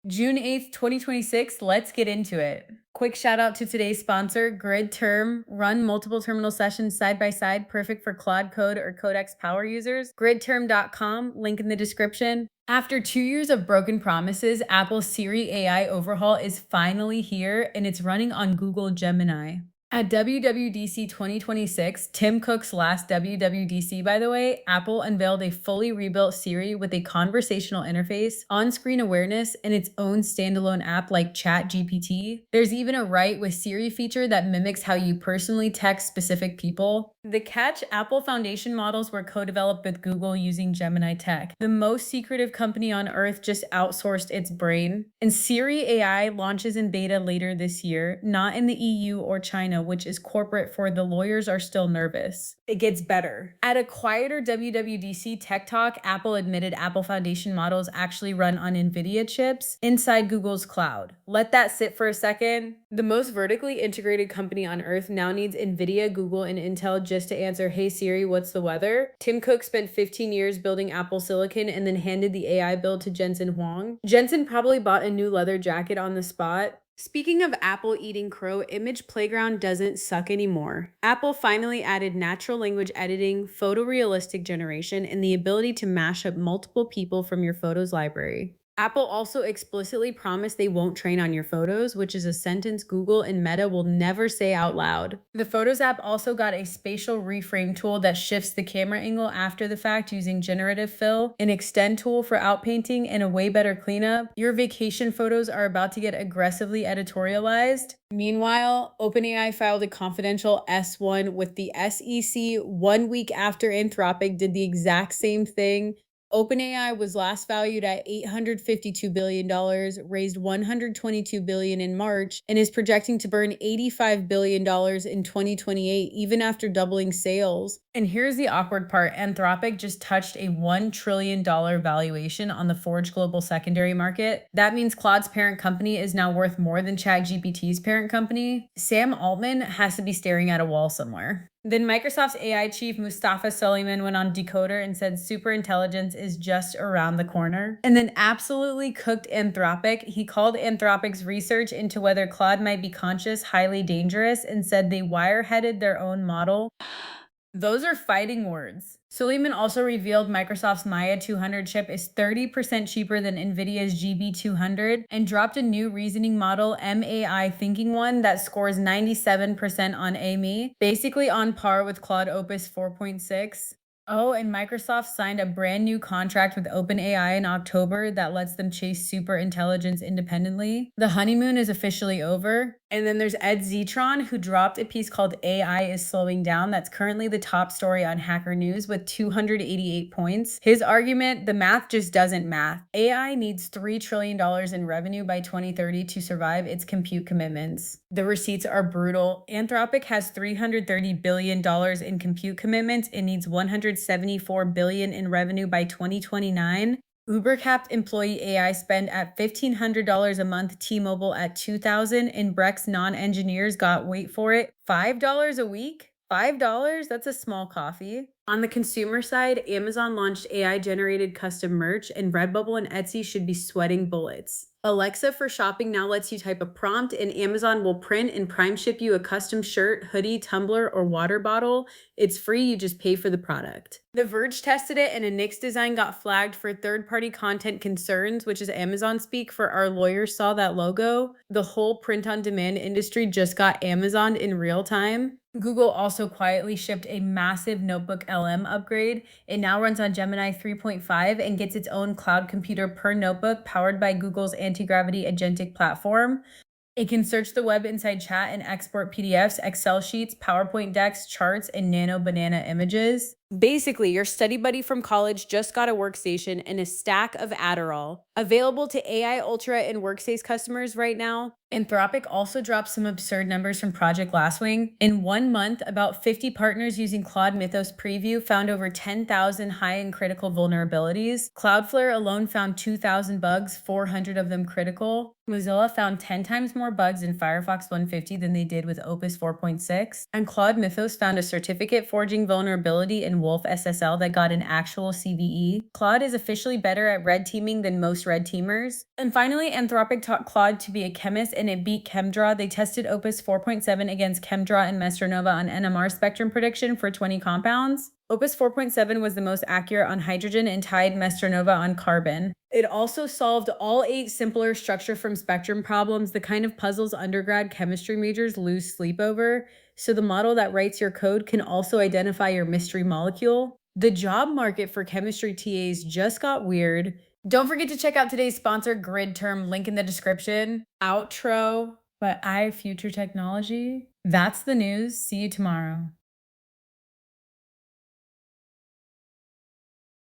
June 8th, 2026. Let's get into it. Quick shout out to today's sponsor, Grid Term. Run multiple terminal sessions side by side, perfect for Claude Code or Codex power users. Gridterm.com, link in the description. After 2 years of broken promises, Apple's Siri AI overhaul is finally here and it's running on Google Gemini. At WWDC 2026, Tim Cook's last WWDC, by the way, Apple unveiled a fully rebuilt Siri with a conversational interface, on-screen awareness, and its own standalone app like ChatGPT. There's even a Write with Siri feature that mimics how you personally text specific people. The catch: Apple Foundation models were co-developed with Google using Gemini Tech. The most secretive company on earth just outsourced its brain. And Siri AI launches in beta later this year, not in the EU or China, which is corporate for the lawyers are still nervous. It gets better. At a quieter WWDC Tech Talk, Apple admitted Apple Foundation models actually run on NVIDIA chips inside Google's cloud. Let that sit for a second. The most vertically integrated company on earth now needs NVIDIA, Google, and Intel just to answer, "Hey Siri, what's the weather?" Tim Cook spent 15 years building Apple Silicon and then handed the AI build to Jensen Huang. Jensen probably bought a new leather jacket on the spot. Speaking of Apple eating crow, Image Playground doesn't suck anymore. Apple finally added natural language editing, photorealistic generation, and the ability to mash up multiple people from your photos library. Apple also explicitly promised they won't train on your photos, which is a sentence Google and Meta will never say out loud. The Photos app also got a spatial reframe tool that shifts the camera angle after the fact using generative fill, an extend tool for outpainting, and a way better cleanup. Your vacation photos are about to get aggressively editorialized. Meanwhile, OpenAI filed a confidential S1 with the SEC 1 week after Anthropic did the exact same thing. OpenAI was last valued at $852 billion, raised $122 billion in March, and is projecting to burn $85 billion in 2028, even after doubling sales. And here's the awkward part: Anthropic just touched a $1 trillion valuation on the Forge Global secondary market. That means Claude's parent company is now worth more than ChatGPT's parent company. Sam Altman has to be staring at a wall somewhere. Then Microsoft's AI chief Mustafa Suleyman went on Decoder and said superintelligence is just around the corner. And then absolutely cooked Anthropic. He called Anthropic's research into whether Claude might be conscious highly dangerous and said they wire-headed their own model. Those are fighting words. Suleiman also revealed Microsoft's Maya 200 chip is 30% cheaper than NVIDIA's GB200 and dropped a new reasoning model, MAI Thinking One, that scores 97% on AMI, basically on par with Claude Opus 4.6. Oh, and Microsoft signed a brand new contract with OpenAI in October that lets them chase super intelligence independently. The honeymoon is officially over. And then there's Ed Zetron, who dropped a piece called AI is Slowing Down that's currently the top story on Hacker News with 288 points. His argument: the math just doesn't math. AI needs $3 trillion in revenue by 2030 to survive its compute commitments. The receipts are brutal. Anthropic has $330 billion in compute commitments and needs $174 billion in revenue by 2029. Uber capped employee AI spend at $1,500 a month, T-Mobile at $2,000, and Brex non-engineers got, wait for it, $5 a week? $5? That's a small coffee. On the consumer side, Amazon launched AI-generated custom merch, and Redbubble and Etsy should be sweating bullets. Alexa for shopping now lets you type a prompt, and Amazon will print and prime ship you a custom shirt, hoodie, tumbler, or water bottle. It's free, you just pay for the product. The Verge tested it, and a Nix design got flagged for third-party content concerns, which is Amazon speak for "our lawyers saw that logo." The whole print-on-demand industry just got Amazoned in real time. Google also quietly shipped a massive notebook LM upgrade. It now runs on Gemini 3.5 and gets its own cloud computer per notebook, powered by Google's anti-gravity agentic platform. It can search the web inside chat and export PDFs, Excel sheets, PowerPoint decks, charts, and nano banana images. Basically, your study buddy from college just got a workstation and a stack of Adderall. Available to AI Ultra and Workspace customers right now. Anthropic also dropped some absurd numbers from Project Glasswing. In 1 month, about 50 partners using Claude Mythos Preview found over 10,000 high and critical vulnerabilities. Cloudflare alone found 2,000 bugs, 400 of them critical. Mozilla found 10 times more bugs in Firefox 150 than they did with Opus 4.6. And Claude Mythos found a certificate forging vulnerability in and Wolf SSL that got an actual CVE. Claude is officially better at red teaming than most red teamers. And finally, Anthropic taught Claude to be a chemist and it beat ChemDraw. They tested Opus 4.7 against ChemDraw and Mastronova on NMR spectrum prediction for 20 compounds. Opus 4.7 was the most accurate on hydrogen and tied Mastronova on carbon. It also solved all 8 simpler structure from spectrum problems, the kind of puzzles undergrad chemistry majors lose sleep over. So the model that writes your code can also identify your mystery molecule. The job market for chemistry TAs just got weird. Don't forget to check out today's sponsor, GridTerm, link in the description. Outro, but I future technology. That's the news. See you tomorrow.